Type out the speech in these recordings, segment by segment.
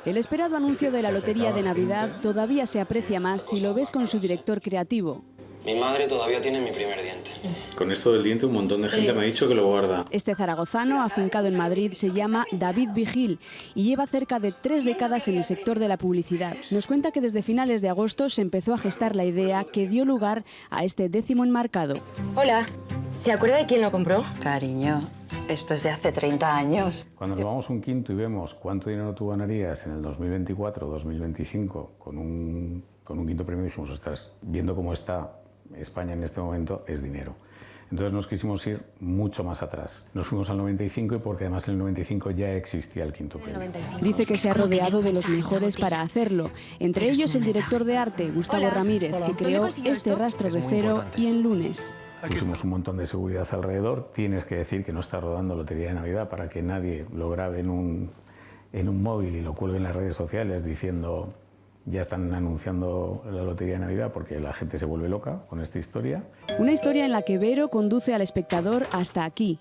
El esperado anuncio de la Lotería de Navidad todavía se aprecia más si lo ves con su director creativo. Mi madre todavía tiene mi primer diente. Con esto del diente un montón de gente me ha dicho que lo guarda. Este zaragozano, afincado en Madrid, se llama David Vigil y lleva cerca de 3 décadas en el sector de la publicidad. Nos cuenta que desde finales de agosto se empezó a gestar la idea que dio lugar a este 10º enmarcado. Hola, ¿se acuerda de quién lo compró? Cariño, esto es de hace 30 años. Cuando nos vamos un quinto y vemos cuánto dinero tú ganarías en el 2024 o 2025 con un quinto premio, dijimos, ostras, viendo cómo está España en este momento, es dinero. Entonces nos quisimos ir mucho más atrás. Nos fuimos al 95 y porque además en el 95 ya existía el quinto premio. Dice que se ha rodeado de los mejores para hacerlo, entre ellos el director de arte, Gustavo Ramírez, que creó este Rastro de Cero y En Lunes. Pusimos un montón de seguridad alrededor. Tienes que decir que no está rodando Lotería de Navidad para que nadie lo grabe en un móvil y lo cuelgue en las redes sociales diciendo ya están anunciando la Lotería de Navidad, porque la gente se vuelve loca con esta historia. Una historia en la que Vero conduce al espectador hasta aquí.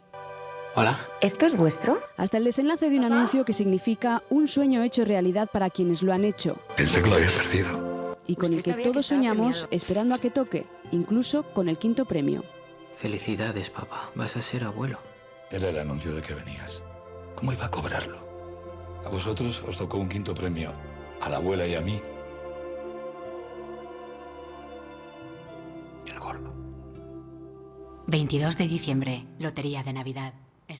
Hola. ¿Esto es vuestro? Hasta el desenlace de un anuncio que significa un sueño hecho realidad para quienes lo han hecho. Pensé que lo había perdido. Y con el que todos soñamos esperando a que toque, incluso con el quinto premio. Felicidades, papá. Vas a ser abuelo. Era el anuncio de que venías. ¿Cómo iba a cobrarlo? A vosotros os tocó un quinto premio. A la abuela y a mí, el gordo. 22 de diciembre, Lotería de Navidad.